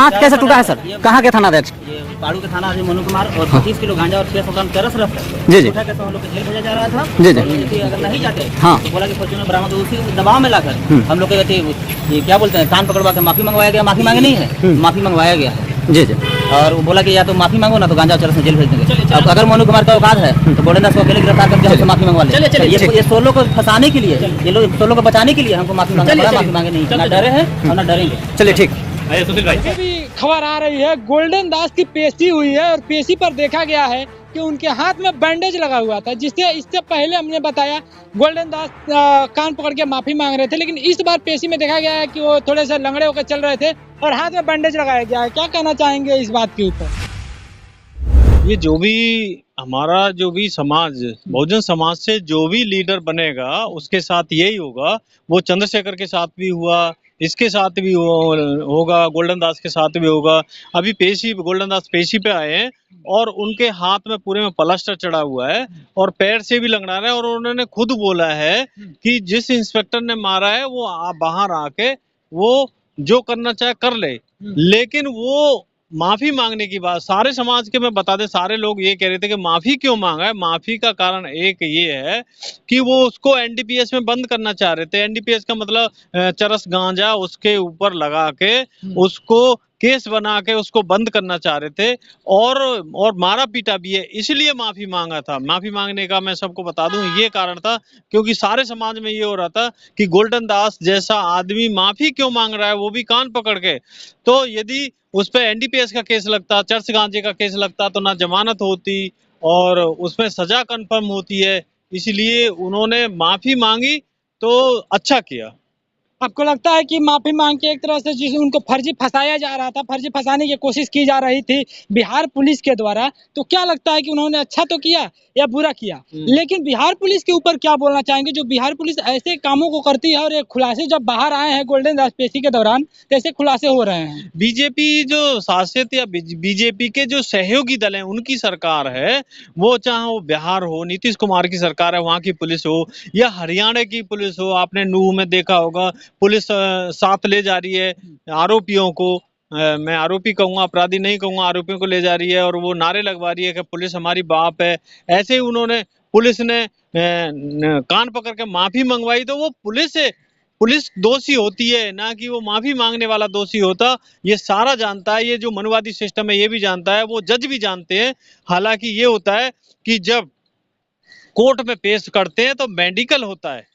हाथ कैसे टूटा है सर? कहाँ के थाना अध्यक्ष? ये पाड़ू के थाना अध्यक्ष मनु कुमार और 25 किलो गांजा और 600 ग्राम चरस रख जी जी उठा के तो हम लोग को जेल भेजा जा रहा था। जी जी। और ये कि अगर नहीं जाते हाँ। तो बोला कि फॉर्च्यूनर बरामद उसी दबाव में लाकर हम लोग के ये क्या बोलते हैं कान पकड़वा के माफी मंगवाया गया। माफी मांगे नहीं है, माफी मंगवाया गया है। जी जी। और वो बोला कि या तो माफी मांगो ना तो गांजा और चरस में जेल भेज देंगे। अब अगर मनु कुमार का औकात है तो गोल्डन दास को अकेले गिरफ्तार करके हमसे माफी मंगवा ले। ये सोलो को फंसाने के लिए, ये लोग सोलो को बचाने के लिए हमको माफी मांगा, माफी मांगे नहीं, ना डरे हैं और ना डरेंगे। चलिए ठीक। अभी खबर आ रही है गोल्डन दास की पेशी हुई है और पेशी पर देखा गया है कि उनके हाथ में बैंडेज लगा हुआ था, जिससे इससे पहले हमने बताया गोल्डन दास कान पकड़ के माफी मांग रहे थे, लेकिन इस बार पेशी में देखा गया है कि वो थोड़े से लंगड़े होकर चल रहे थे और हाथ में बैंडेज लगाया गया है। क्या कहना चाहेंगे इस बात के ऊपर? ये जो भी हमारा जो भी समाज बहुजन समाज से जो भी लीडर बनेगा उसके साथ यही होगा। वो चंद्रशेखर के साथ भी हुआ, इसके साथ भी होगा, गोल्डन दास के साथ भी होगा। अभी पेशी गोल्डन दास पेशी पे आए हैं और उनके हाथ में पूरे में प्लास्टर चढ़ा हुआ है और पैर से भी लंगड़ा रहा है और उन्होंने खुद बोला है कि जिस इंस्पेक्टर ने मारा है वो बाहर आके वो जो करना चाहे कर ले, लेकिन वो माफी मांगने की बात सारे समाज के मैं बता दें, सारे लोग ये कह रहे थे कि माफी क्यों मांगा है। माफी का कारण एक ये है कि वो उसको एनडीपीएस में बंद करना चाह रहे थे। एनडीपीएस का मतलब चरस गांजा उसके ऊपर लगा के उसको केस बना के उसको बंद करना चाह रहे थे और मारा पीटा भी है, इसलिए माफी मांगा था। माफी मांगने का मैं सबको बता दूं ये कारण था क्योंकि सारे समाज में ये हो रहा था कि गोल्डन दास जैसा आदमी माफी क्यों मांग रहा है, वो भी कान पकड़ के। तो यदि उस पर एनडीपीएस का केस लगता, चर्च गांजे का केस लगता तो ना जमानत होती और उसमें सजा कंफर्म होती है, इसलिए उन्होंने माफी मांगी तो अच्छा किया। आपको लगता है कि माफी मांग के एक तरह से जिस उनको फर्जी फंसाया जा रहा था, फर्जी फंसाने की कोशिश की जा रही थी बिहार पुलिस के द्वारा, तो क्या लगता है कि उन्होंने अच्छा तो किया या बुरा किया? लेकिन बिहार पुलिस के ऊपर क्या बोलना चाहेंगे जो बिहार पुलिस ऐसे कामों को करती है और एक खुलासे जब बाहर आए हैं गोल्डन दास पेशी के दौरान तो ऐसे खुलासे हो रहे हैं? बीजेपी जो शासित या बीजेपी के जो सहयोगी दल हैं उनकी सरकार है, वो चाहे वो बिहार हो, नीतीश कुमार की सरकार है, वहां की पुलिस हो या हरियाणा की पुलिस हो, आपने नूह में देखा होगा पुलिस साथ ले जा रही है आरोपियों को। मैं आरोपी कहूंगा, अपराधी नहीं कहूंगा, आरोपियों को ले जा रही है और वो नारे लगवा रही है कि पुलिस हमारी बाप है। ऐसे ही उन्होंने पुलिस ने कान पकड़ के माफी मंगवाई तो वो पुलिस दोषी होती है, ना कि वो माफी मांगने वाला दोषी होता। ये सारा जानता है, ये जो मनुवादी सिस्टम है ये भी जानता है, वो जज भी जानते हैं। हालांकि ये होता है कि जब कोर्ट में पेश करते हैं तो मेडिकल होता है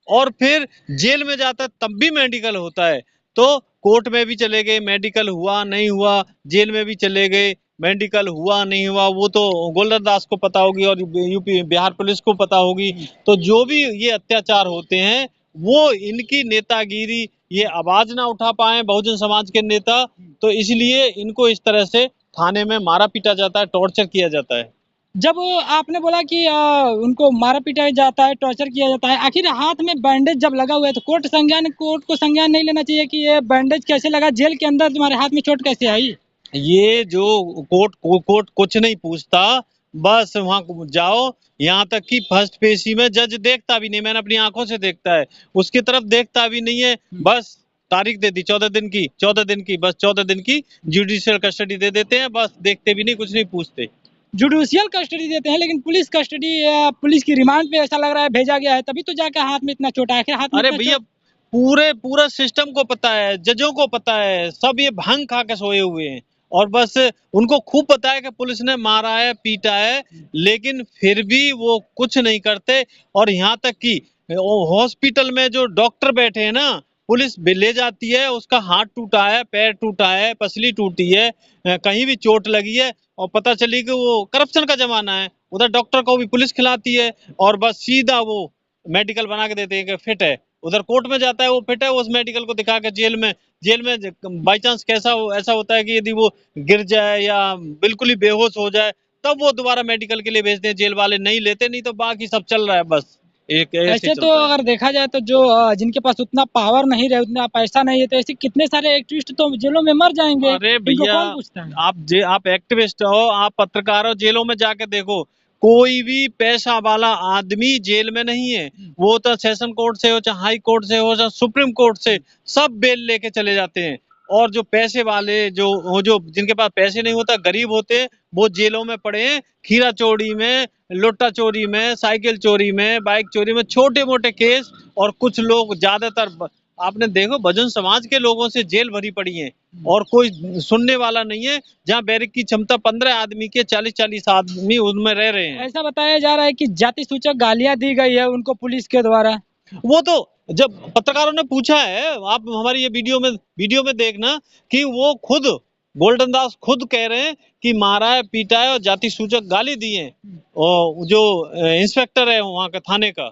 और फिर जेल में जाता है तब भी मेडिकल होता है। तो कोर्ट में भी चले गए, मेडिकल हुआ नहीं हुआ, जेल में भी चले गए, मेडिकल हुआ नहीं हुआ, वो तो गोल्डन दास को पता होगी और यूपी बिहार पुलिस को पता होगी। तो जो भी ये अत्याचार होते हैं वो इनकी नेतागिरी, ये आवाज ना उठा पाए बहुजन समाज के नेता, तो इसलिए इनको इस तरह से थाने में मारा पीटा जाता है, टॉर्चर किया जाता है। जब आपने बोला कि उनको मारा पीटा जाता है, टॉर्चर किया जाता है, आखिर हाथ में बैंडेज जब लगा हुआ है तो कोर्ट को संज्ञान नहीं लेना चाहिए कि ये बैंडेज कैसे लगा, जेल के अंदर तुम्हारे हाथ में चोट कैसे आई? ये जो कोर्ट कुछ नहीं पूछता, बस वहां जाओ, यहाँ तक कि फर्स्ट पेशी में जज देखता भी नहीं, मैंने अपनी आंखों से देखता है, उसकी तरफ देखता भी नहीं है। बस तारीख दे दी 14 दिन की, 14 दिन की, बस 14 दिन की जुडिशियल कस्टडी दे देते हैं, बस देखते भी नहीं, कुछ नहीं पूछते। जुडिशियल कस्टडी देते हैं लेकिन पुलिस कस्टडी पुलिस की रिमांड पे ऐसा लग रहा है भेजा गया है, तभी तो जाकर हाथ में इतना चोट आखिर हाथ में अरे इतना भैया पूरा सिस्टम को पता है, जजों को पता है, सब ये भांग खा के सोए हुए हैं और बस उनको खूब पता है कि पुलिस ने मारा है, पीटा है, लेकिन फिर भी वो कुछ नहीं करते। और यहाँ तक कि हॉस्पिटल में जो डॉक्टर बैठे हैं ना, पुलिस ले जाती है, उसका हाथ टूटा है, पैर टूटा है, पसली टूटी है, कहीं भी चोट लगी है और पता चली कि वो करप्शन का जमाना है, उधर डॉक्टर को भी पुलिस खिलाती है और बस सीधा वो मेडिकल बना के देते हैं कि फिट है। उधर कोर्ट में जाता है, वो फिट है, उस मेडिकल को दिखा के जेल में बाई चांस ऐसा होता है कि यदि वो गिर जाए या बिल्कुल ही बेहोश हो जाए तब वो दोबारा मेडिकल के लिए भेजते हैं, जेल वाले नहीं लेते, नहीं तो बाकी सब चल रहा है बस एक ऐसे तो अगर देखा जाए तो जो जिनके पास उतना पावर नहीं रहे, उतना पैसा नहीं है, तो ऐसे कितने सारे एक्टिविस्ट तो जेलों में मर जाएंगे। अरे इनको भैया कौन पूछता है? आप एक्टिविस्ट हो, आप पत्रकार हो, जेलों में जाके देखो, कोई भी पैसा वाला आदमी जेल में नहीं है। वो तो सेशन कोर्ट से हो, चाहे हाई कोर्ट से हो, चाहे सुप्रीम कोर्ट से, सब बेल लेके चले जाते हैं। और जो पैसे वाले जो जिनके पास पैसे नहीं होता, गरीब होते, वो जेलों में पड़े हैं, खीरा चोरी में, लोटा चोरी में, साइकिल चोरी में, बाइक चोरी में, छोटे मोटे केस। और कुछ लोग ज्यादातर आपने देखो बहुजन समाज के लोगों से जेल भरी पड़ी है और कोई सुनने वाला नहीं है। जहाँ बैरिक की क्षमता 15 आदमी के 40-40 आदमी उनमें रह रहे हैं। ऐसा बताया जा रहा है कि जाति सूचक गालियां दी गई है उनको पुलिस के द्वारा। वो तो जब पत्रकारों ने पूछा है, आप हमारी ये वीडियो में देखना कि वो खुद गोल्डन दास खुद कह रहे हैं कि मारा है, पीटा है और जाति सूचक गाली दी है। और जो इंस्पेक्टर है वहाँ का थाने का,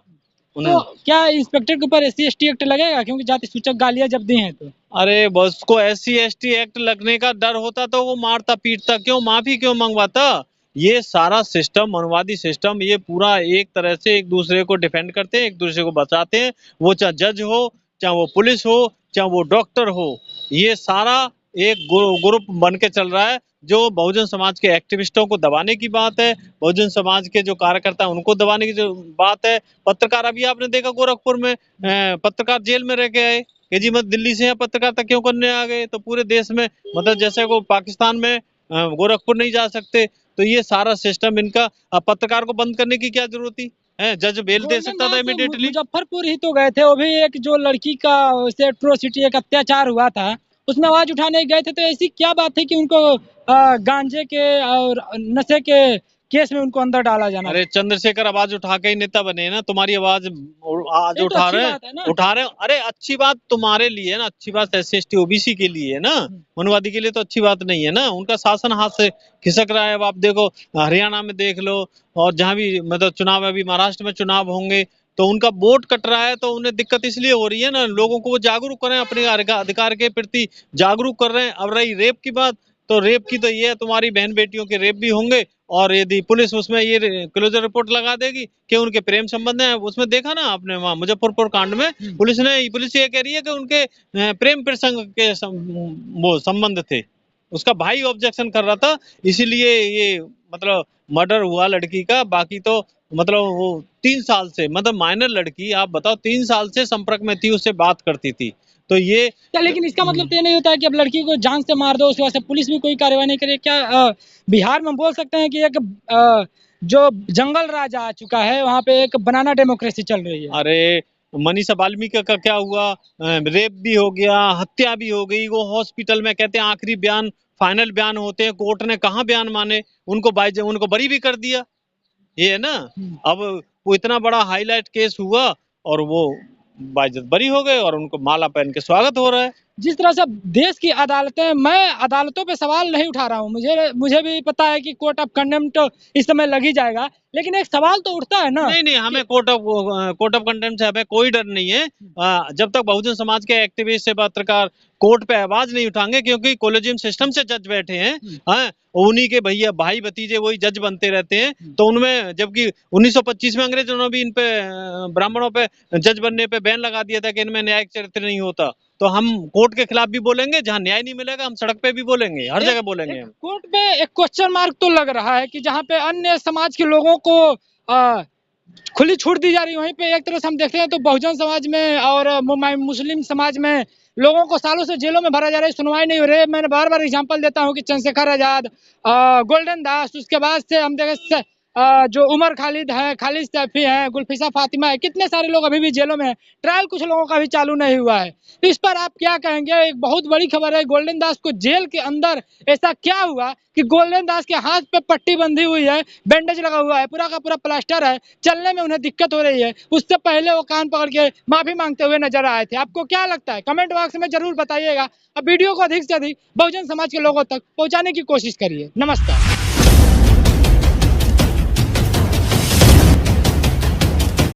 तो क्या इंस्पेक्टर के ऊपर SC/ST एक्ट लगेगा, क्योंकि जाति सूचक गालियां जब दी हैं तो? अरे बस को SC/ST एक्ट लगने का डर होता तो वो मारता पीटता क्यों, माफी क्यों मंगवाता। ये सारा सिस्टम, मनवादी सिस्टम, ये पूरा एक तरह से एक दूसरे को डिफेंड करते हैं, एक दूसरे को बचाते हैं। वो चाहे जज हो, चाहे वो पुलिस हो, चाहे वो डॉक्टर हो, ये सारा एक ग्रुप बन के चल रहा है। जो बहुजन समाज के एक्टिविस्टों को दबाने की बात है, बहुजन समाज के जो कार्यकर्ता हैं उनको दबाने की जो बात है। पत्रकार, अभी आपने देखा गोरखपुर में पत्रकार जेल में रह के आए कि जी मत दिल्ली से यहाँ पत्रकारिता क्यों करने आ गए। तो पूरे देश में मतलब जैसे वो पाकिस्तान में गोरखपुर नहीं जा सकते। तो ये सारा सिस्टम इनका, पत्रकार को बंद करने की क्या जरूरत थी? जज बेल दे सकता था इमीडिएटली। मुजफ्फरपुर ही तो गए थे, वो भी एक जो लड़की का उससे एट्रोसिटी, एक अत्याचार हुआ था, उसमें आवाज उठाने गए थे। तो ऐसी क्या बात है कि उनको गांजे के और नशे के केस में उनको अंदर डाला जाना? अरे चंद्रशेखर आवाज उठा के ही नेता बने ना, तुम्हारी आवाज आज ये तो उठा अच्छी रहे बात है ना। उठा रहे। अरे अच्छी बात तुम्हारे लिए है ना, अच्छी बात SC/ST OBC के लिए है ना, मनवादी के लिए तो अच्छी बात नहीं है ना। उनका शासन हाथ से खिसक रहा है। अब आप देखो हरियाणा में देख लो, और जहाँ भी मतलब चुनाव, अभी महाराष्ट्र में चुनाव होंगे तो उनका वोट कट रहा है। तो उन्हें दिक्कत इसलिए हो रही है ना, लोगों को वो जागरूक कर रहे हैं, अपने अधिकार के प्रति जागरूक कर रहे हैं। अब रही रेप की बात, तो रेप की तो ये है, तुम्हारी बहन बेटियों के रेप भी होंगे। और यदि पुलिस उसमें ये क्लोजर रिपोर्ट लगा देगी कि उनके प्रेम संबंध है, उसमें देखा ना आपने वहाँ मुजफ्फरपुर कांड में पुलिस ये कह रही है कि उनके प्रेम प्रसंग के वो संबंध थे। उसका भाई ऑब्जेक्शन कर रहा था, इसीलिए ये मतलब मर्डर हुआ लड़की का। बाकी तो मतलब वो 3 साल से, मतलब माइनर लड़की, आप बताओ 3 साल से संपर्क में थी, उससे बात करती थी। तो ये क्या, लेकिन इसका मतलब तो ये नहीं होता है कि अब लड़की को जान से मार दो, उसके बाद से पुलिस भी कोई कार्रवाई नहीं करे? क्या बिहार में बोल सकते हैं कि एक जो जंगल राज आ चुका है, वहाँ पे एक बनाना डेमोक्रेसी चल रही है? अरे मनीषा वाल्मीकि का क्या हुआ, रेप भी हो गया, हत्या भी हो गई। वो हॉस्पिटल में कहते हैं आखिरी बयान, फाइनल बयान होते हैं, कोर्ट ने कहाँ बयान माने, उनको बरी भी कर दिया। ये है ना। अब वो इतना बड़ा हाईलाइट केस हुआ और वो बाइज्जत बरी हो गए और उनको माला पहन के स्वागत हो रहा है। जिस तरह से देश की अदालतें, मैं अदालतों पे सवाल नहीं उठा रहा हूँ, मुझे भी पता है कि कोर्ट ऑफ कंडेम्प्ट इस समय लग ही जाएगा, लेकिन एक सवाल तो उठता है ना। नहीं, हमें कोर्ट ऑफ कंटेम्प्ट से हमें कोई डर नहीं है। जब तक बहुजन समाज के एक्टिविस्ट से पत्रकार कोर्ट पे आवाज नहीं उठाएंगे, क्योंकि कोलेजियम सिस्टम से जज बैठे हैं, उन्हीं के भैया भाई भतीजे वही जज बनते रहते हैं। तो उनमें, जबकि 1925 में अंग्रेजों ने भी इन पे ब्राह्मणों पे जज बनने पे बैन लगा दिया था कि इनमें न्यायिक चरित्र नहीं होता। तो हम कोर्ट के खिलाफ भी बोलेंगे, जहां न्याय नहीं मिलेगा हम सड़क पे भी बोलेंगे, हर जगह बोलेंगे। कोर्ट पे एक क्वेश्चन मार्क तो लग रहा है कि जहाँ पे अन्य समाज के लोगों को खुली छूट दी जा रही है, वहीं पे एक तरह से हम देखते हैं तो बहुजन समाज में और मुस्लिम समाज में लोगों को सालों से जेलों में भरा जा रहा है, सुनवाई नहीं हो रही है। मैंने बार बार एग्जांपल देता हूँ कि चंद्रशेखर आजाद, गोल्डन दास, उसके बाद से हम देखें जो उमर खालिद है, खालिद सैफी है, गुलफिसा फातिमा है, कितने सारे लोग अभी भी जेलों में हैं। ट्रायल कुछ लोगों का भी चालू नहीं हुआ है। तो इस पर आप क्या कहेंगे? एक बहुत बड़ी खबर है, गोल्डन दास को जेल के अंदर ऐसा क्या हुआ कि गोल्डन दास के हाथ पे पट्टी बंधी हुई है, बैंडेज लगा हुआ है, पूरा का पूरा प्लास्टर है, चलने में उन्हें दिक्कत हो रही है। उससे पहले वो कान पकड़ के माफी मांगते हुए नजर आए थे। आपको क्या लगता है? कमेंट बॉक्स में जरूर बताइएगा। अब वीडियो को अधिक से अधिक बहुजन समाज के लोगों तक पहुंचाने की कोशिश करिए। नमस्कार।